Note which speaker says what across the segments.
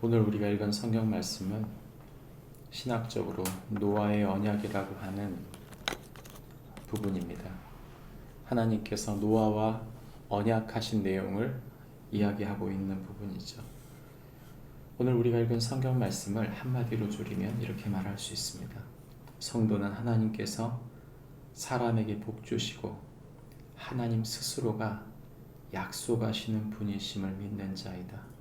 Speaker 1: 오늘 우리가 읽은 성경 말씀은 신학적으로 노아의 언약이라고 하는 부분입니다. 하나님께서 노아와 언약하신 내용을 이야기하고 있는 부분이죠. 오늘 우리가 읽은 성경 말씀을 한마디로 줄이면 이렇게 말할 수 있습니다. 성도는 하나님께서 사람에게 복 주시고 하나님 스스로가 약속하시는 분이심을 믿는 자이다.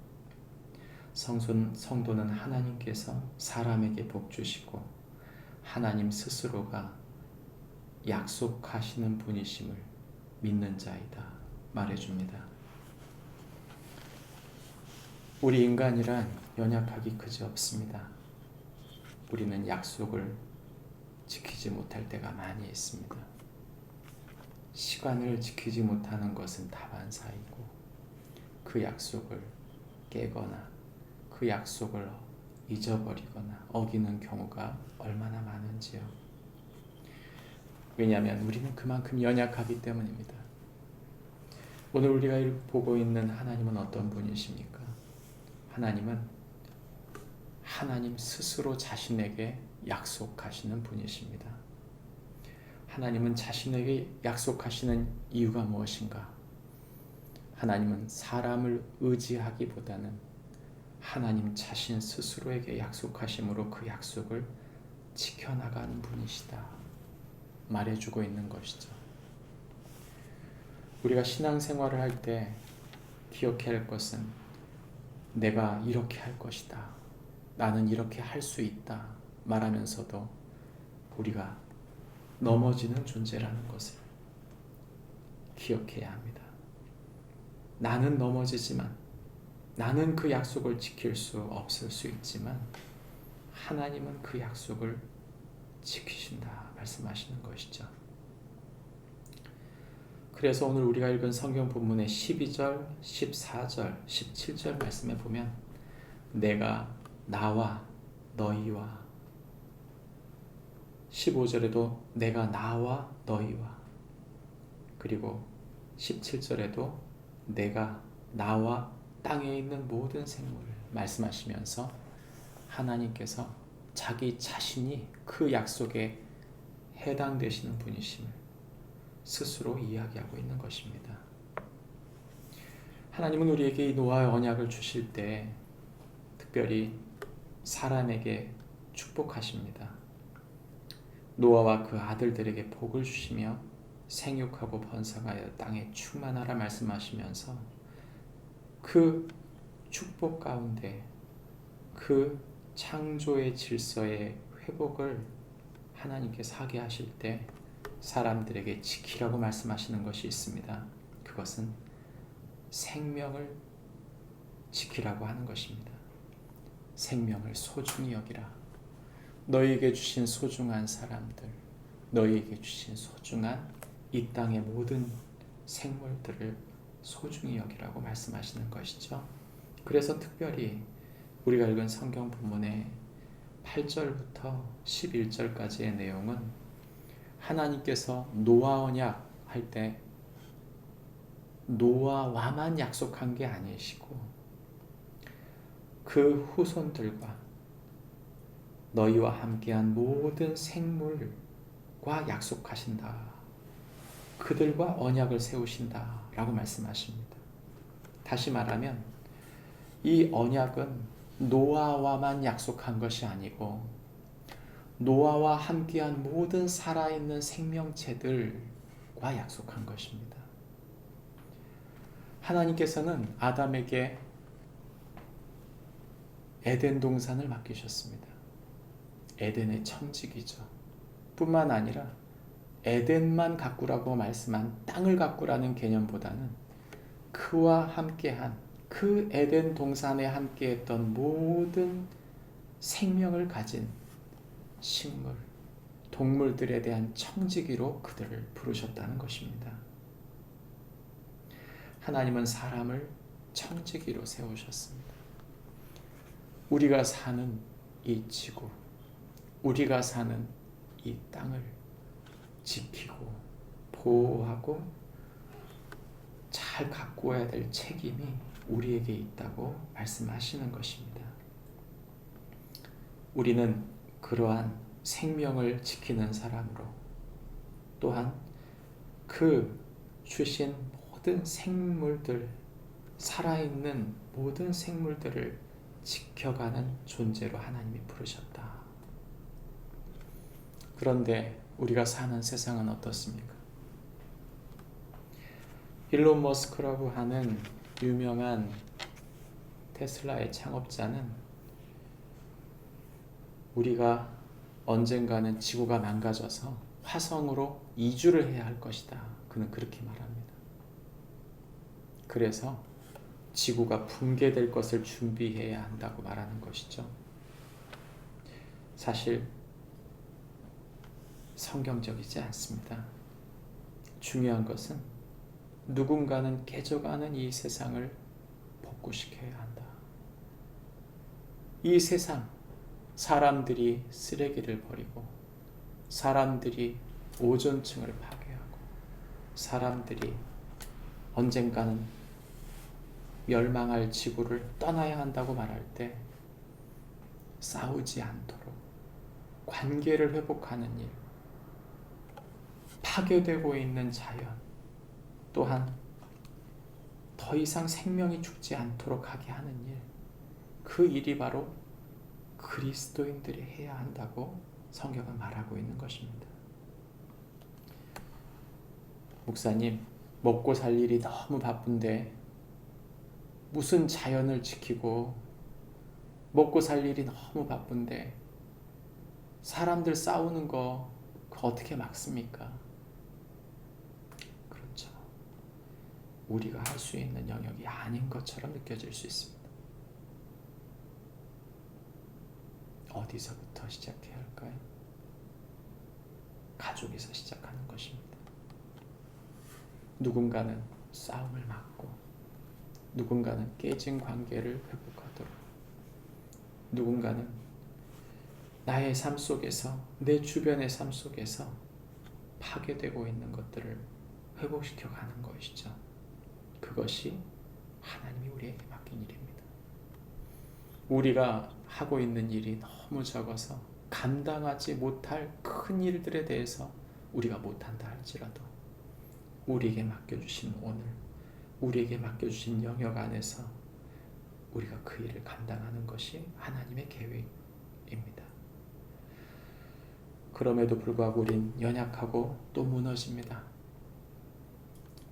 Speaker 1: 성도는 하나님께서 사람에게 복 주시고 하나님 스스로가 약속하시는 분이심을 믿는 자이다 말해줍니다. 우리 인간이란 연약하기 그지없습니다. 우리는 약속을 지키지 못할 때가 많이 있습니다. 시간을 지키지 못하는 것은 다반사이고 그 약속을 깨거나 그 약속을 잊어버리거나 어기는 경우가 얼마나 많은지요. 왜냐하면 우리는 그만큼 연약하기 때문입니다. 오늘 우리가 보고 있는 하나님은 어떤 분이십니까? 하나님은 하나님 스스로 자신에게 약속하시는 분이십니다. 하나님은 자신에게 약속하시는 이유가 무엇인가? 하나님은 사람을 의지하기보다는 하나님 자신 스스로에게 약속하심으로 그 약속을 지켜나가는 분이시다 말해주고 있는 것이죠. 우리가 신앙생활을 할 때 기억해야 할 것은 내가 이렇게 할 것이다, 나는 이렇게 할 수 있다 말하면서도 우리가 넘어지는 존재라는 것을 기억해야 합니다. 나는 넘어지지만 나는 그 약속을 지킬 수 없을 수 있지만 하나님은 그 약속을 지키신다 말씀하시는 것이죠. 그래서 오늘 우리가 읽은 성경 본문의 12절, 14절, 17절 말씀에 보면 내가 나와 너희와 15절에도 내가 나와 너희와 그리고 17절에도 내가 나와 땅에 있는 모든 생물을 말씀하시면서 하나님께서 자기 자신이 그 약속에 해당되시는 분이심을 스스로 이야기하고 있는 것입니다. 하나님은 우리에게 이 노아의 언약을 주실 때 특별히 사람에게 축복하십니다. 노아와 그 아들들에게 복을 주시며 생육하고 번성하여 땅에 충만하라 말씀하시면서 그 축복 가운데 그 창조의 질서의 회복을 하나님께서 하게 하실 때 사람들에게 지키라고 말씀하시는 것이 있습니다. 그것은 생명을 지키라고 하는 것입니다. 생명을 소중히 여기라. 너희에게 주신 소중한 사람들, 너희에게 주신 소중한 이 땅의 모든 생물들을 소중히 여기라고 말씀하시는 것이죠. 그래서 특별히 우리가 읽은 성경 본문의 8절부터 11절까지의 내용은 하나님께서 노아 언약 할 때 노아와만 약속한 게 아니시고 그 후손들과 너희와 함께한 모든 생물과 약속하신다. 그들과 언약을 세우신다 라고 말씀하십니다. 다시 말하면 이 언약은 노아와만 약속한 것이 아니고 노아와 함께한 모든 살아있는 생명체들과 약속한 것입니다. 하나님께서는 아담에게 에덴 동산을 맡기셨습니다. 에덴의 청지기죠. 뿐만 아니라 에덴만 가꾸라고 말씀한 땅을 가꾸라는 개념보다는 그와 함께한 그 에덴 동산에 함께했던 모든 생명을 가진 식물, 동물들에 대한 청지기로 그들을 부르셨다는 것입니다. 하나님은 사람을 청지기로 세우셨습니다. 우리가 사는 이 지구, 우리가 사는 이 땅을 지키고 보호하고 잘 가꾸어야 될 책임이 우리에게 있다고 말씀하시는 것입니다. 우리는 그러한 생명을 지키는 사람으로, 또한 그 주신 모든 생물들, 살아있는 모든 생물들을 지켜가는 존재로 하나님이 부르셨다. 그런데 우리가 사는 세상은 어떻습니까? 일론 머스크라고 하는 유명한 테슬라의 창업자는 우리가 언젠가는 지구가 망가져서 화성으로 이주를 해야 할 것이다. 그는 그렇게 말합니다. 그래서 지구가 붕괴될 것을 준비해야 한다고 말하는 것이죠. 사실 성경적이지 않습니다. 중요한 것은 누군가는 깨져가는 이 세상을 복구시켜야 한다. 이 세상, 사람들이 쓰레기를 버리고, 사람들이 오존층을 파괴하고, 사람들이 언젠가는 멸망할 지구를 떠나야 한다고 말할 때 싸우지 않도록 관계를 회복하는 일, 파괴되고 있는 자연, 또한 더 이상 생명이 죽지 않도록 하게 하는 일, 그 일이 바로 그리스도인들이 해야 한다고 성경은 말하고 있는 것입니다. 목사님, 먹고 살 일이 너무 바쁜데 무슨 자연을 지키고, 먹고 살 일이 너무 바쁜데 사람들 싸우는 거 그거 어떻게 막습니까? 그렇죠. 우리가 할 수 있는 영역이 아닌 것처럼 느껴질 수 있습니다. 어디서부터 시작해야 할까요? 가족에서 시작하는 것입니다. 누군가는 싸움을 막고, 누군가는 깨진 관계를 회복하도록, 누군가는 나의 삶 속에서, 내 주변의 삶 속에서 파괴되고 있는 것들을 회복시켜 가는 것이죠. 그것이 하나님이 우리에게 맡긴 일입니다. 우리가 하고 있는 일이 너무 적어서 감당하지 못할 큰 일들에 대해서 우리가 못한다 할지라도 우리에게 맡겨주신 오늘, 우리에게 맡겨주신 영역 안에서 우리가 그 일을 감당하는 것이 하나님의 계획입니다. 그럼에도 불구하고 우린 연약하고 또 무너집니다.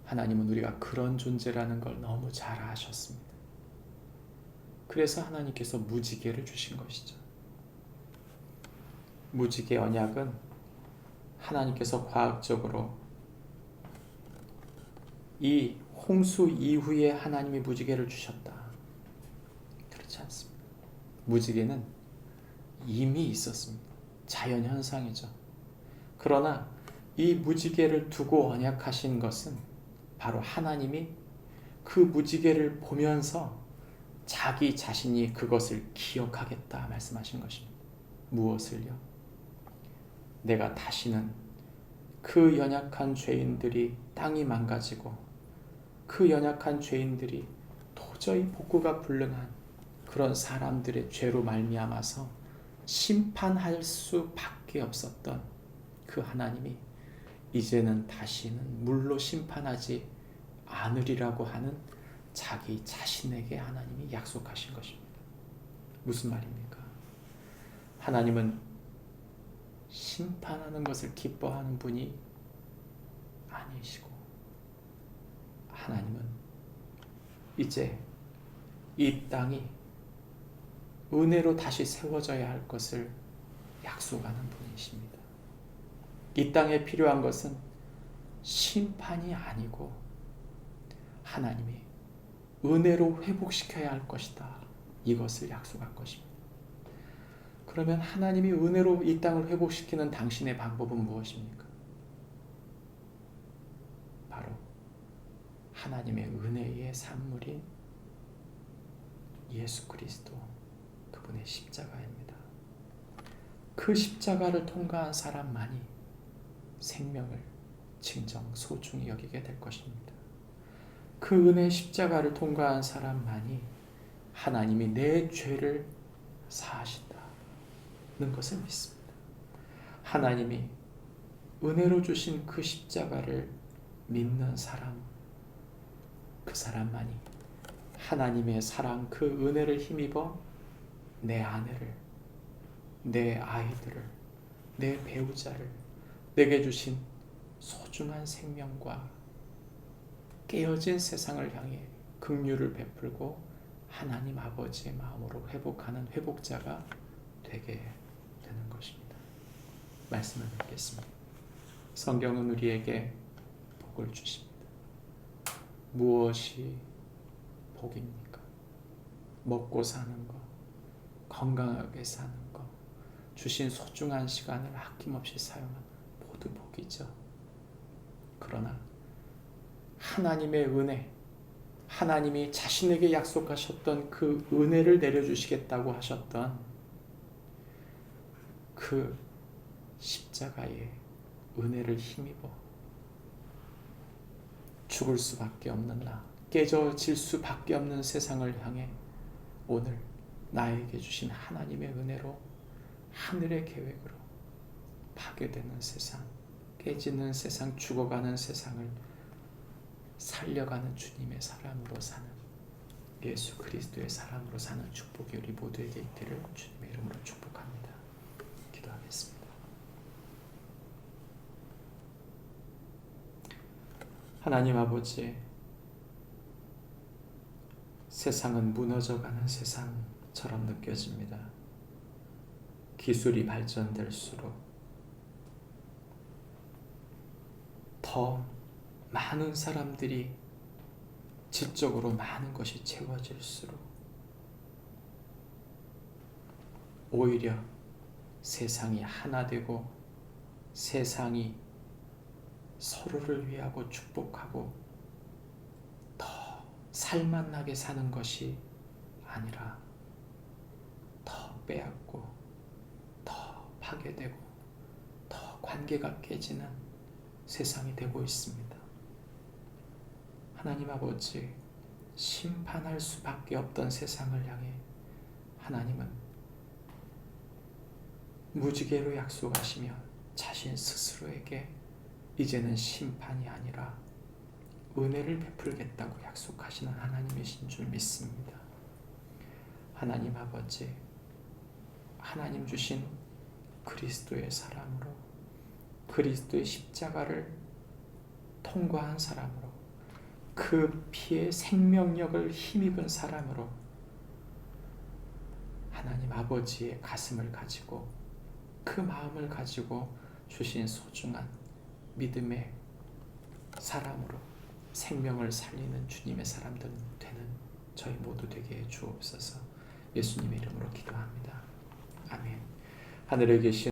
Speaker 1: 하나님은 우리가 그런 존재라는 걸 너무 잘 아셨습니다. 그래서 하나님께서 무지개를 주신 것이죠. 무지개 언약은 하나님께서 과학적으로 이 홍수 이후에 하나님이 무지개를 주셨다, 그렇지 않습니다. 무지개는 이미 있었습니다. 자연현상이죠. 그러나 이 무지개를 두고 언약하신 것은 바로 하나님이 그 무지개를 보면서 자기 자신이 그것을 기억하겠다 말씀하신 것입니다. 무엇을요? 내가 다시는 그 연약한 죄인들이, 땅이 망가지고 그 연약한 죄인들이 도저히 복구가 불능한 그런 사람들의 죄로 말미암아서 심판할 수밖에 없었던 그 하나님이 이제는 다시는 물로 심판하지 않으리라고 하는 자기 자신에게 하나님이 약속하신 것입니다. 무슨 말입니까? 하나님은 심판하는 것을 기뻐하는 분이 아니시고, 하나님은 이제 이 땅이 은혜로 다시 세워져야 할 것을 약속하는 분이십니다. 이 땅에 필요한 것은 심판이 아니고 하나님이 은혜로 회복시켜야 할 것이다, 이것을 약속한 것입니다. 그러면 하나님이 은혜로 이 땅을 회복시키는 당신의 방법은 무엇입니까? 바로 하나님의 은혜의 산물인 예수 그리스도, 그분의 십자가입니다. 그 십자가를 통과한 사람만이 생명을 진정 소중히 여기게 될 것입니다. 그 은혜의 십자가를 통과한 사람만이 하나님이 내 죄를 사하신다, 있는 것을 믿습니다. 하나님이 은혜로 주신 그 십자가를 믿는 사람, 그 사람만이 하나님의 사랑, 그 은혜를 힘입어 내 아내를, 내 아이들을, 내 배우자를, 내게 주신 소중한 생명과 깨어진 세상을 향해 긍휼을 베풀고 하나님 아버지의 마음으로 회복하는 회복자가 되게 되는 것입니다. 말씀을 뵙겠습니다. 성경은 우리에게 복을 주십니다. 무엇이 복입니까? 먹고 사는 것, 건강하게 사는 것, 주신 소중한 시간을 아낌없이 사용하는 모두 복이죠. 그러나 하나님의 은혜, 하나님이 자신에게 약속하셨던 그 은혜를 내려주시겠다고 하셨던 그 십자가의 은혜를 힘입어 죽을 수밖에 없는 나, 깨져질 수밖에 없는 세상을 향해 오늘 나에게 주신 하나님의 은혜로 하늘의 계획으로 파괴되는 세상, 깨지는 세상, 죽어가는 세상을 살려가는 주님의 사람으로 사는, 예수 그리스도의 사람으로 사는 축복이 우리 모두에게 있기를 주님의 이름으로 축복합니다. 기도하겠습니다. 하나님 아버지, 세상은 무너져가는 세상처럼 느껴집니다. 기술이 발전될수록 더 많은 사람들이 질적으로 많은 것이 채워질수록 오히려 세상이 하나 되고 세상이 서로를 위하고 축복하고 더 살만하게 사는 것이 아니라 더 빼앗고 더 파괴되고 더 관계가 깨지는 세상이 되고 있습니다. 하나님 아버지, 심판할 수밖에 없던 세상을 향해 하나님은 무지개로 약속하시며 자신 스스로에게 이제는 심판이 아니라 은혜를 베풀겠다고 약속하시는 하나님이신 줄 믿습니다. 하나님 아버지, 하나님 주신 그리스도의 사람으로, 그리스도의 십자가를 통과한 사람으로, 그 피의 생명력을 힘입은 사람으로 하나님 아버지의 가슴을 가지고 그 마음을 가지고 주신 소중한 믿음의 사람으로 생명을 살리는 주님의 사람들 되는 저희 모두 되게 해 주옵소서. 예수님의 이름으로 기도합니다. 아멘. 하늘에 계신